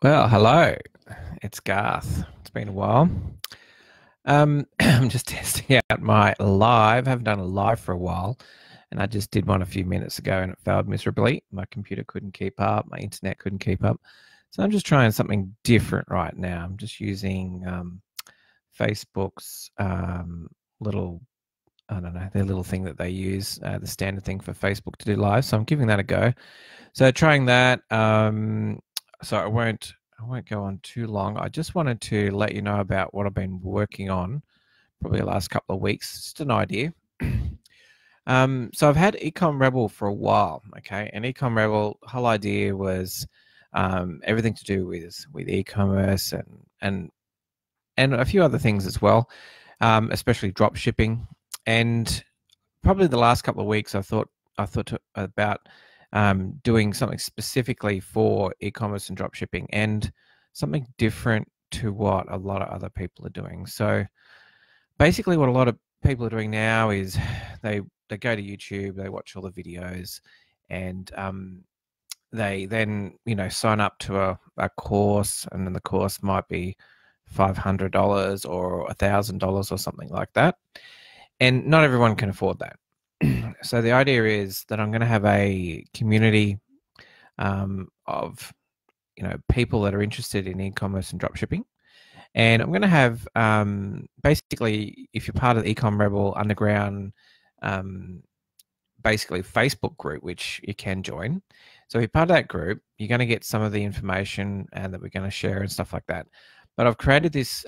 Well, hello. It's Garth. It's been a while. I'm just testing out my live. I haven't done a live for a while, and I just did one a few minutes ago, and it failed miserably. My computer couldn't keep up. My internet couldn't keep up. So I'm just trying something different right now. I'm just using Facebook's little, I don't know, their little thing that they use, the standard thing for Facebook to do live. So I'm giving that a go. So trying that. So I won't go on too long. I just wanted to let you know about what I've been working on probably the last couple of weeks. Just an idea. So I've had Ecom Rebel for a while, okay? And Ecom Rebel, whole idea was everything to do with e-commerce and a few other things as well, especially drop shipping. And probably the last couple of weeks, I thought about doing something specifically for e-commerce and drop shipping and something different to what a lot of other people are doing. So basically what a lot of people are doing now is they go to YouTube, they watch all the videos, and they then sign up to a course, and then the course might be $500 or $1,000 or something like that. And not everyone can afford that. So the idea is that I'm going to have a community of people that are interested in e-commerce and dropshipping, and I'm going to have basically, if you're part of the Ecom Rebel Underground, basically Facebook group, which you can join. So if you're part of that group, you're going to get some of the information and that we're going to share and stuff like that. But I've created this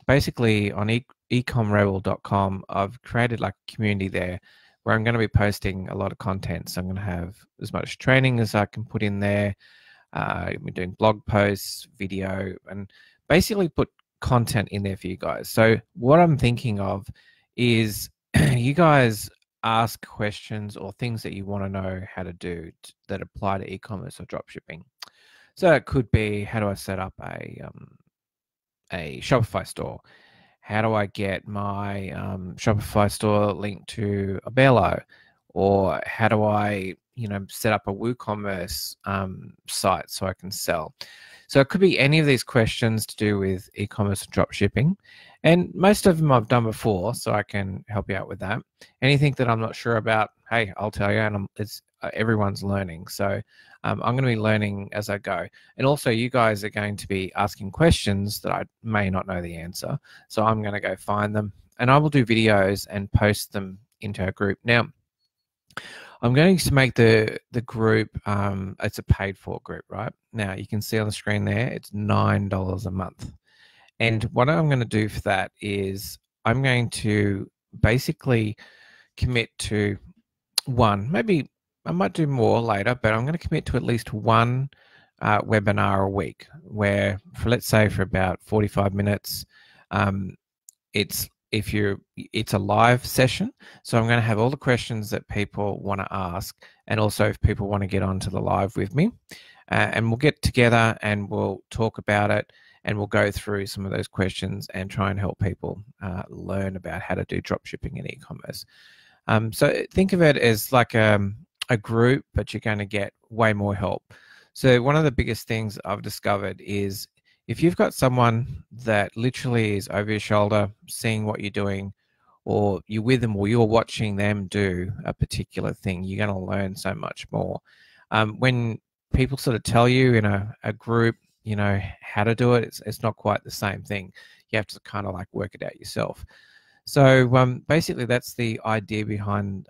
basically on ecomrebel.com. I've created like a community there where I'm going to be posting a lot of content. So I'm going to have as much training as I can put in there. We're doing blog posts, video, and basically put content in there for you guys. So what I'm thinking of is you guys ask questions or things that you want to know how to do that apply to e-commerce or dropshipping. So it could be, how do I set up a Shopify store? How do I get my Shopify store linked to a Bello? Or how do I, set up a WooCommerce site so I can sell? So it could be any of these questions to do with e-commerce and drop shipping. And most of them I've done before, so I can help you out with that. Anything that I'm not sure about, hey, I'll tell you, and everyone's learning. So I'm going to be learning as I go. And also you guys are going to be asking questions that I may not know the answer. So I'm going to go find them, and I will do videos and post them into our group. Now, I'm going to make the group, it's a paid for group, right? Now you can see on the screen there, it's $9 a month. And what I'm going to do for that is I'm going to basically commit to one, maybe I might do more later, but I'm going to commit to at least one webinar a week where, let's say for about 45 minutes, it's a live session. So I'm going to have all the questions that people want to ask, and also if people want to get onto the live with me, and we'll get together and we'll talk about it, and we'll go through some of those questions and try and help people learn about how to do dropshipping and e-commerce. So think of it as like a group, but you're going to get way more help. So one of the biggest things I've discovered is if you've got someone that literally is over your shoulder, seeing what you're doing, or you're with them, or you're watching them do a particular thing, you're going to learn so much more. When people sort of tell you in a group, how to do it, it's not quite the same thing. You have to kind of like work it out yourself. So basically, that's the idea behind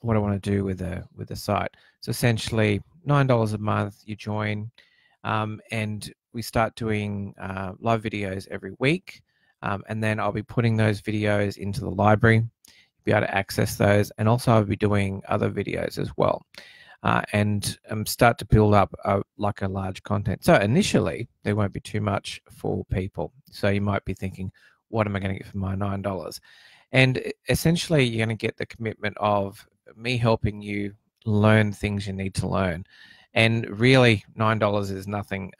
what I want to do with the site. So essentially, $9 a month, you join, and we start doing live videos every week, and then I'll be putting those videos into the library. You'll be able to access those, and also I'll be doing other videos as well, and start to build up like a large content. So initially, there won't be too much for people. So you might be thinking, what am I going to get for my $9? And essentially, you're going to get the commitment of me helping you learn things you need to learn. And really, $9 is nothing,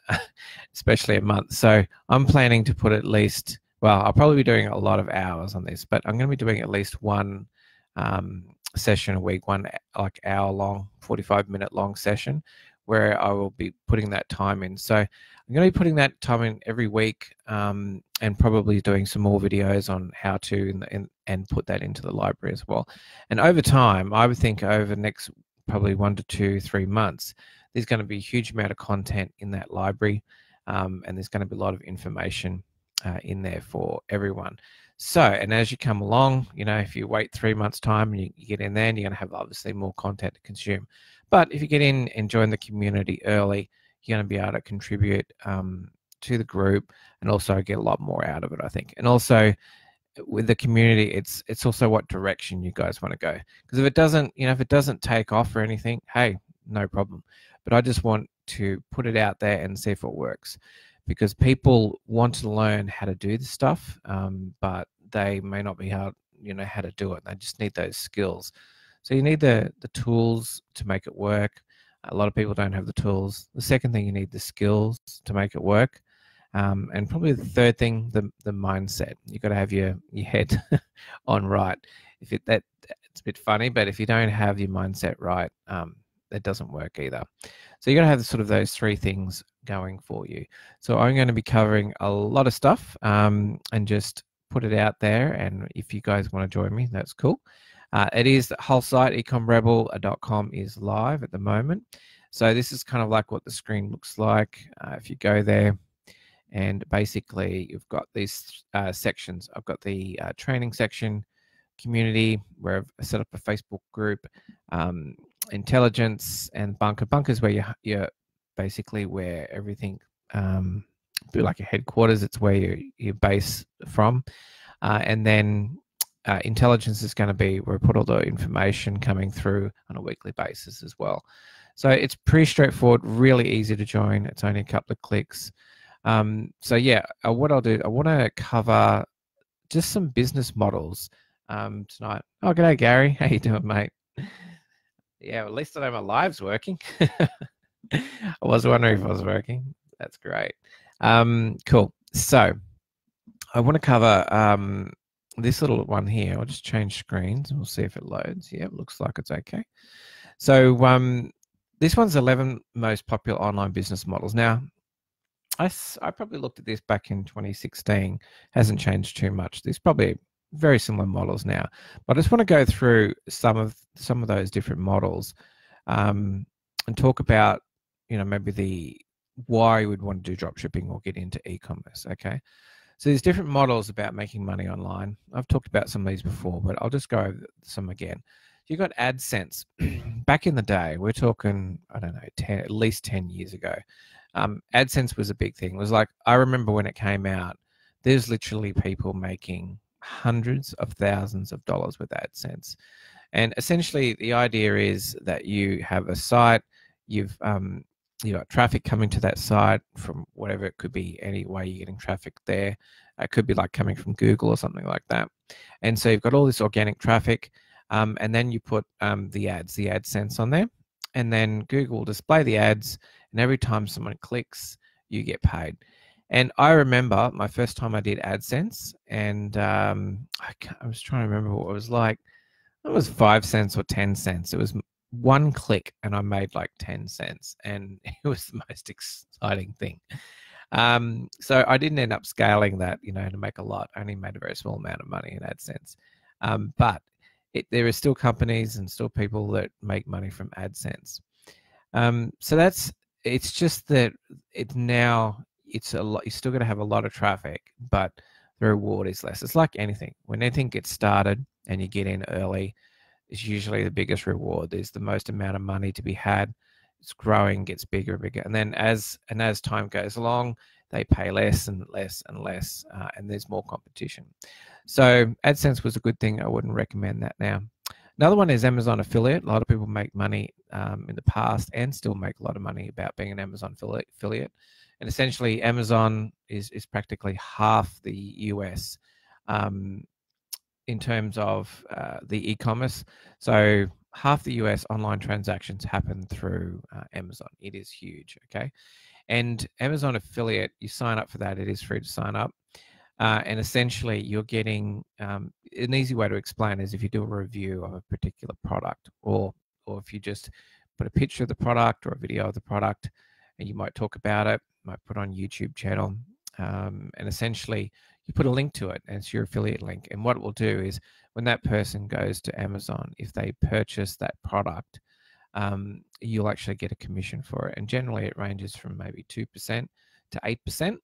especially a month. So I'm planning to put at least, well, I'll probably be doing a lot of hours on this, but I'm going to be doing at least one session a week, one like hour long, 45-minute long session where I will be putting that time in. So I'm going to be putting that time in every week, and probably doing some more videos on how to and put that into the library as well. And over time, I would think over the next probably 1 to 2, 3 months, there's going to be a huge amount of content in that library, and there's going to be a lot of information in there for everyone. So, and as you come along, if you wait 3 months' time and you get in there, and you're going to have obviously more content to consume. But if you get in and join the community early, you're going to be able to contribute to the group and also get a lot more out of it, I think. And also with the community, it's also what direction you guys want to go. Because if it doesn't take off or anything, hey, no problem. But I just want to put it out there and see if it works, because people want to learn how to do this stuff, but they may not be how to do it. They just need those skills. So you need the tools to make it work. A lot of people don't have the tools. The second thing, you need the skills to make it work. And probably the third thing, the mindset. You've got to have your head on right. It's a bit funny, but if you don't have your mindset right, that doesn't work either. So you got to have sort of those three things going for you. So I'm going to be covering a lot of stuff, and just put it out there. And if you guys want to join me, that's cool. It is the whole site, ecomrebel.com, is live at the moment. So this is kind of like what the screen looks like. If you go there, and basically you've got these sections. I've got the training section, community, where I've set up a Facebook group, intelligence, and bunker. Bunker is where you're basically where everything, be like a headquarters. It's where you base from. And then intelligence is going to be where I put all the information coming through on a weekly basis as well. So it's pretty straightforward, really easy to join. It's only a couple of clicks. So yeah, what I'll do, I want to cover just some business models tonight. Oh, g'day, Gary. How you doing, mate? Yeah, well, at least I know my live's working. I was wondering if I was working. That's great. Cool. So I want to cover this little one here. I'll just change screens and we'll see if it loads. Yeah, it looks like it's okay. So this one's 11 most popular online business models. Now, I probably looked at this back in 2016. Hasn't changed too much. There's probably very similar models now, but I just want to go through some of those different models, and talk about maybe why you would want to do dropshipping or get into e-commerce. Okay, so there's different models about making money online. I've talked about some of these before, but I'll just go over some again. You got AdSense. Back in the day, we're talking, I don't know, at least 10 years ago. AdSense was a big thing. It was like, I remember when it came out, there's literally people making hundreds of thousands of dollars with AdSense. And essentially the idea is that you have a site, you've got traffic coming to that site from whatever, it could be any way you're getting traffic there. It could be like coming from Google or something like that. And so you've got all this organic traffic, and then you put the ads, the AdSense on there, and then Google will display the ads, and every time someone clicks, you get paid. And I remember my first time I did AdSense, and I was trying to remember what it was like. It was 5 cents or 10 cents. It was one click, and I made like 10 cents, and it was the most exciting thing. So I didn't end up scaling that, to make a lot. I only made a very small amount of money in AdSense. But there are still companies and still people that make money from AdSense. So it's just that it's a lot. You're still going to have a lot of traffic, but the reward is less. It's like anything. When anything gets started and you get in early, it's usually the biggest reward. There's the most amount of money to be had. It's growing, gets bigger and bigger, and then as time goes along, they pay less and less and less, and there's more competition. So AdSense was a good thing. I wouldn't recommend that now. Another one is Amazon affiliate. A lot of people make money in the past and still make a lot of money about being an Amazon affiliate. And essentially, Amazon is practically half the US in terms of the e-commerce. So half the US online transactions happen through Amazon. It is huge, okay? And Amazon affiliate, you sign up for that. It is free to sign up. And essentially, you're getting an easy way to explain is if you do a review of a particular product, or if you just put a picture of the product or a video of the product, and you might talk about it, might put on YouTube channel, and essentially you put a link to it, and it's your affiliate link. And what it will do is when that person goes to Amazon, if they purchase that product, you'll actually get a commission for it. And generally it ranges from maybe 2% to 8%.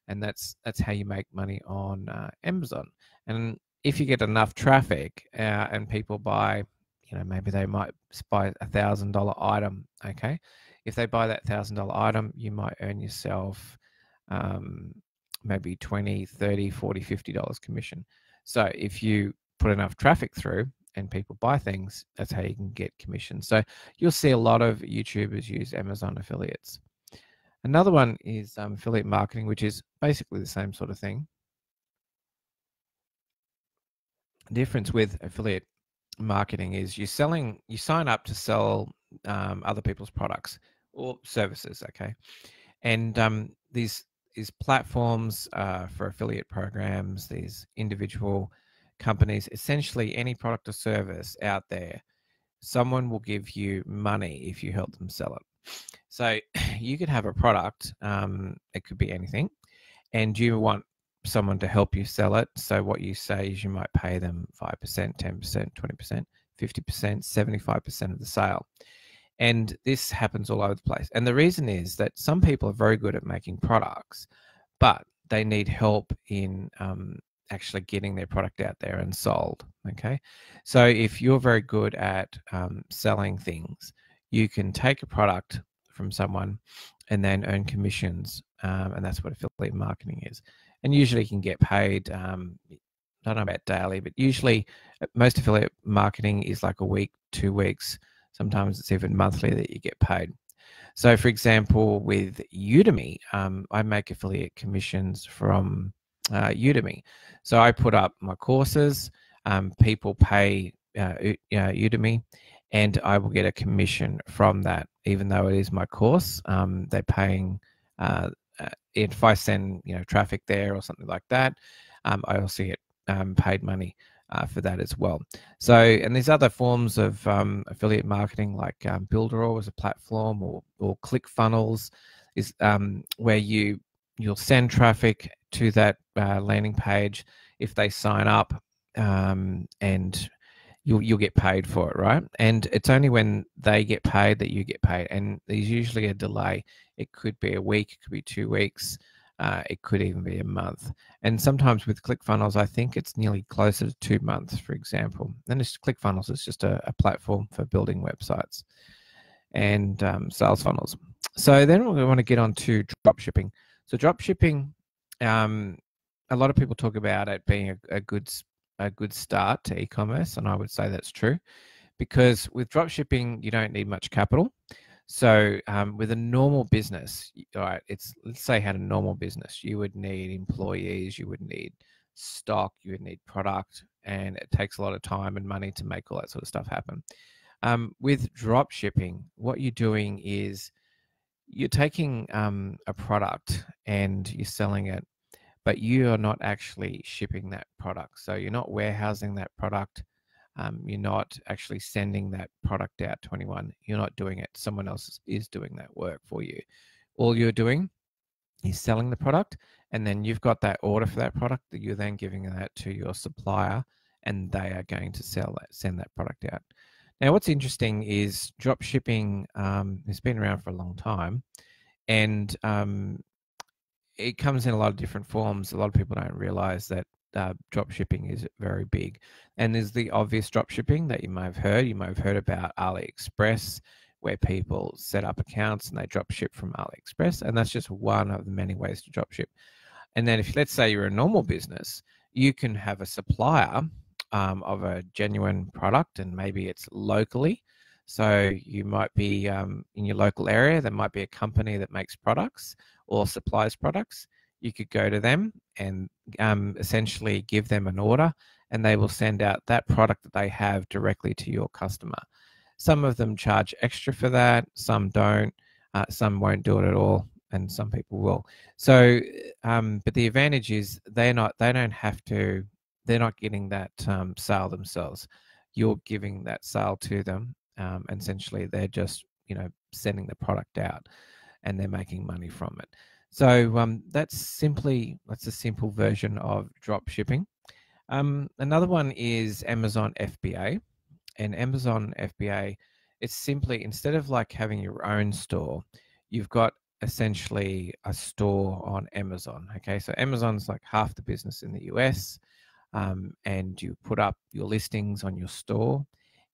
And that's how you make money on Amazon. And if you get enough traffic and people buy, maybe they might buy $1,000 item, okay? If they buy that $1,000 item, you might earn yourself maybe $20, $30, $40, $50 commission. So if you put enough traffic through and people buy things, that's how you can get commission. So you'll see a lot of YouTubers use Amazon affiliates. Another one is affiliate marketing, which is basically the same sort of thing. The difference with affiliate marketing is you sign up to sell other people's products or services, okay? And these platforms for affiliate programs, these individual companies, essentially any product or service out there, someone will give you money if you help them sell it. So you could have a product, it could be anything, and you want someone to help you sell it. So what you say is you might pay them 5%, 10%, 20%, 50%, 75% of the sale. And this happens all over the place. And the reason is that some people are very good at making products, but they need help in actually getting their product out there and sold, okay? So if you're very good at selling things, you can take a product from someone and then earn commissions, and that's what affiliate marketing is. And usually you can get paid, I don't know about daily, but usually most affiliate marketing is like a week, 2 weeks. Sometimes it's even monthly that you get paid. So for example, with Udemy, I make affiliate commissions from Udemy. So I put up my courses, people pay Udemy, and I will get a commission from that, even though it is my course. They're paying, if I send traffic there or something like that, I also get paid money for that as well. So, and there's other forms of affiliate marketing, like Builderall as a platform, or ClickFunnels is where you'll send traffic to that landing page if they sign up, and you'll get paid for it, right? And it's only when they get paid that you get paid, and there's usually a delay. It could be a week, it could be 2 weeks, it could even be a month. And sometimes with ClickFunnels, I think it's nearly closer to 2 months, for example. And ClickFunnels is just a platform for building websites and sales funnels. So then we want to get on to dropshipping. So dropshipping, a lot of people talk about it being a good start to e-commerce, and I would say that's true, because with dropshipping you don't need much capital. So with a normal business, all right, let's say had a normal business, you would need employees, you would need stock, you would need product, and it takes a lot of time and money to make all that sort of stuff happen. With dropshipping, what you're doing is you're taking a product and you're selling it, but you are not actually shipping that product. So you're not warehousing that product. You're not actually sending that product out to anyone. You're not doing it. Someone else is doing that work for you. All you're doing is selling the product, and then you've got that order for that product that you're then giving that to your supplier, and they are going to send that product out. Now, what's interesting is drop shipping has been around for a long time, and it comes in a lot of different forms. A lot of people don't realize that drop shipping is very big. And there's the obvious drop shipping that you may have heard. You may have heard about AliExpress, where people set up accounts and they drop ship from AliExpress. And that's just one of the many ways to drop ship. And then if, let's say you're a normal business, you can have a supplier of a genuine product, and maybe it's locally. So you might be in your local area, there might be a company that makes products or supplies products. You could go to them and essentially give them an order, and they will send out that product that they have directly to your customer. Some of them charge extra for that, some don't, some won't do it at all, and some people will. So, but the advantage is they're not getting that sale themselves. You're giving that sale to them, and essentially they're just sending the product out, and they're making money from it. So that's a simple version of drop shipping. Another one is Amazon FBA. And Amazon FBA, it's simply, instead of like having your own store, you've got essentially a store on Amazon. Okay, so Amazon's like half the business in the US, and you put up your listings on your store.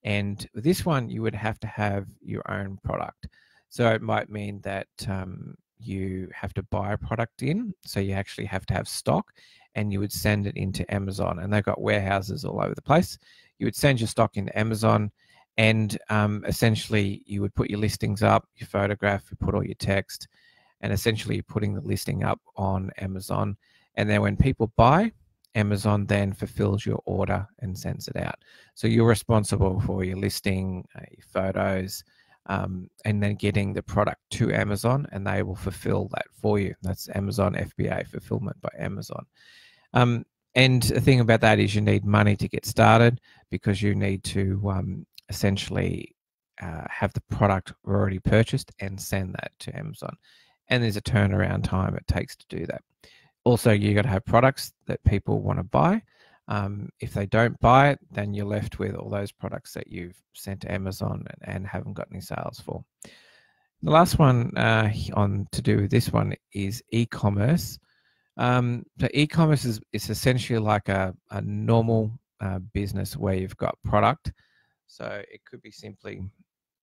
And with this one, you would have to have your own product. So it might mean that you have to buy a product in, so you actually have to have stock, and you would send it into Amazon. And they've got warehouses all over the place. You would send your stock into Amazon, and essentially you would put your listings up, your photograph, you put all your text, and essentially you're putting the listing up on Amazon. And then when people buy, Amazon then fulfills your order and sends it out. So you're responsible for your listing, your photos, and then getting the product to Amazon, and they will fulfill that for you. That's Amazon FBA, fulfillment by Amazon. And the thing about that is you need money to get started, because you need to essentially have the product already purchased and send that to Amazon. And there's a turnaround time it takes to do that. Also, you got to have products that people want to buy. If they don't buy it, then you're left with all those products that you've sent to Amazon and haven't got any sales for. The last one on to do with this one is e-commerce. So e-commerce is essentially like a normal business where you've got product. So it could be simply,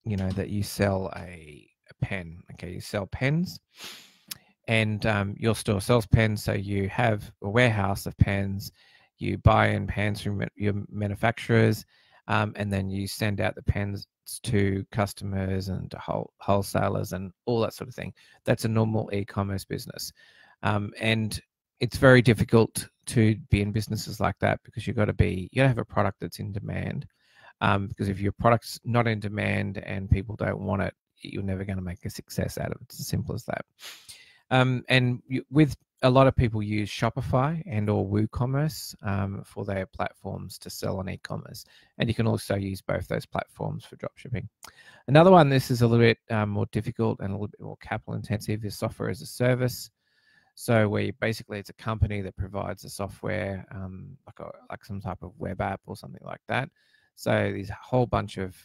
that you sell a pen. Okay, you sell pens, and your store sells pens. So you have a warehouse of pens. You buy in pens from your manufacturers, and then you send out the pens to customers and to wholesalers and all that sort of thing. That's a normal e-commerce business. And it's very difficult to be in businesses like that, because you got to have a product that's in demand. Because if your product's not in demand and people don't want it, you're never going to make a success out of it. It's as simple as that. With a lot of people use Shopify and or WooCommerce for their platforms to sell on e-commerce, and you can also use both those platforms for dropshipping. Another one, this is a little bit more difficult and a little bit more capital intensive, is software as a service. So where basically it's a company that provides the software, like some type of web app or something like that. So there's a whole bunch of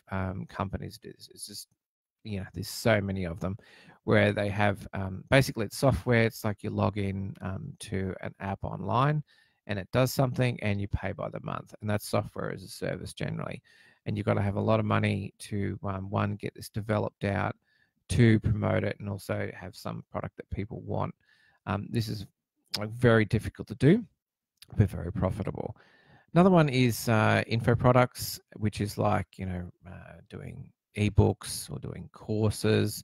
companies do this. It's just, there's so many of them where they have basically it's software. It's like you log in to an app online, and it does something, and you pay by the month, and that's software as a service generally. And you've got to have a lot of money to one, get this developed out, two, promote it, and also have some product that people want. This is very difficult to do, but very profitable. Another one is info products, which is like, doing ebooks or doing courses,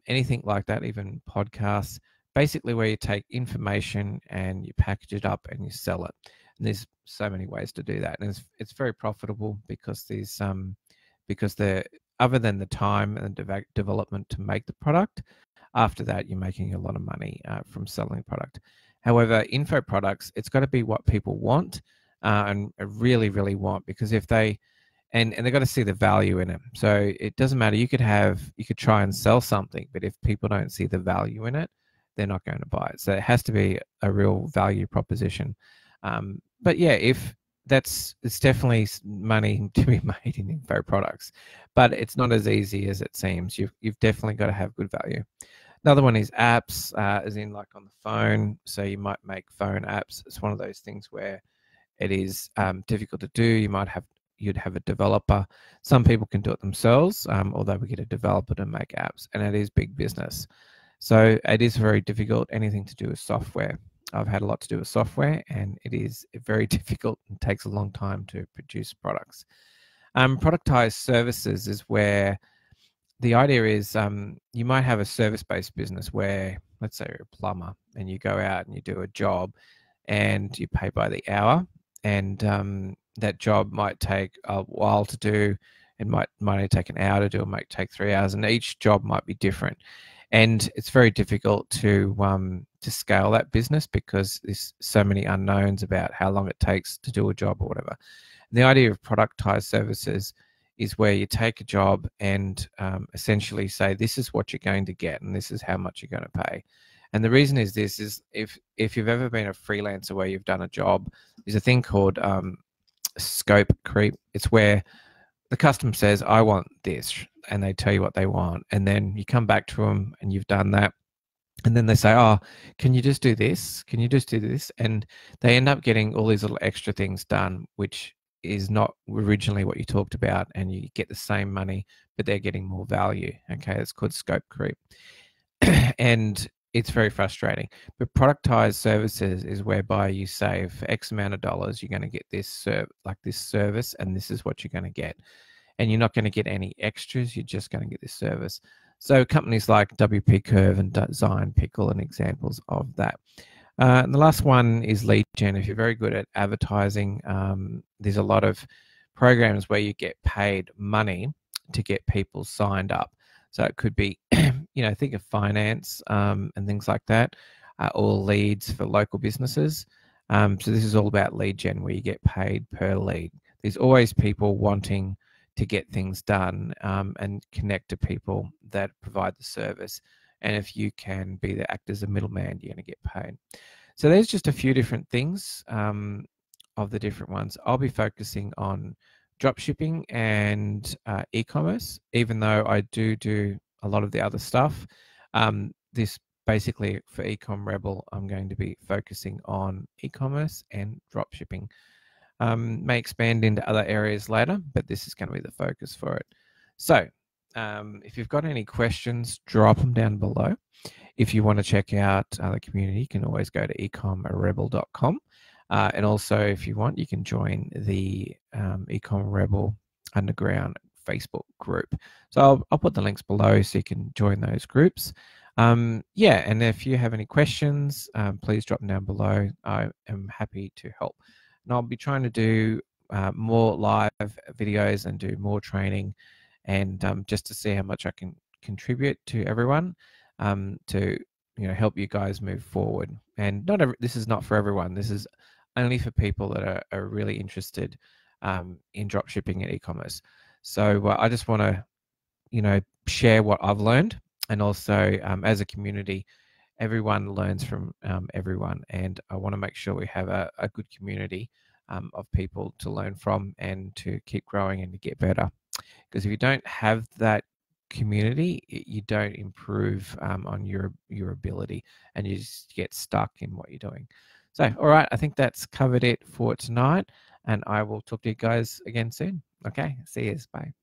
anything like that, even podcasts, basically where you take information and you package it up and you sell it. And there's so many ways to do that. And it's very profitable, because other than the time and the development to make the product, after that, you're making a lot of money from selling the product. However, info products, it's got to be what people want and really, really want, because if they, and they've got to see the value in it. So it doesn't matter. You could try and sell something, but if people don't see the value in it, they're not going to buy it. So it has to be a real value proposition. But yeah, it's definitely money to be made in info products, but it's not as easy as it seems. You've definitely got to have good value. Another one is apps, as in like on the phone. So you might make phone apps. It's one of those things where it is difficult to do. You'd have a developer. Some people can do it themselves, although we get a developer to make apps, and it is big business. So it is very difficult. Anything to do with software. I've had a lot to do with software, and it is very difficult and takes a long time to produce products. Productized services is where the idea is you might have a service-based business where, let's say you're a plumber, and you go out and you do a job and you pay by the hour, and that job might take a while to do. It might only take an hour to do, it might take 3 hours, and each job might be different. And it's very difficult to scale that business, because there's so many unknowns about how long it takes to do a job or whatever. And the idea of productized services is where you take a job and essentially say, this is what you're going to get and this is how much you're going to pay. And the reason is this is if you've ever been a freelancer where you've done a job, there's a thing called scope creep. It's where the customer says, I want this, and they tell you what they want. And then you come back to them and you've done that. And then they say, oh, can you just do this? Can you just do this? And they end up getting all these little extra things done, which is not originally what you talked about. And you get the same money, but they're getting more value. Okay, it's called scope creep. And it's very frustrating. But productized services is whereby you say for X amount of dollars, you're going to get this this service, and this is what you're going to get. And you're not going to get any extras. You're just going to get this service. So companies like WP Curve and Design Pickle are examples of that. And the last one is lead gen. If you're very good at advertising, there's a lot of programs where you get paid money to get people signed up. So it could be, think of finance and things like that, or leads for local businesses. So this is all about lead gen, where you get paid per lead. There's always people wanting to get things done and connect to people that provide the service. And if you can be the act as a middleman, you're going to get paid. So there's just a few different things of the different ones. I'll be focusing on dropshipping and e-commerce, even though I do a lot of the other stuff. This basically for Ecom Rebel, I'm going to be focusing on e-commerce and dropshipping. May expand into other areas later, but this is going to be the focus for it. So if you've got any questions, drop them down below. If you want to check out the community, you can always go to ecomrebel.com. And also, if you want, you can join the Ecom Rebel Underground Facebook group. So I'll put the links below so you can join those groups. And if you have any questions, please drop them down below. I am happy to help. And I'll be trying to do more live videos and do more training, and just to see how much I can contribute to everyone to help you guys move forward. And this is not for everyone. This is only for people that are really interested in dropshipping and e-commerce. So I just want to share what I've learned, and also as a community, everyone learns from everyone, and I want to make sure we have a good community of people to learn from and to keep growing and to get better. Because if you don't have that community, you don't improve on your ability, and you just get stuck in what you're doing. So, all right, I think that's covered it for tonight, and I will talk to you guys again soon. Okay, see you. Bye.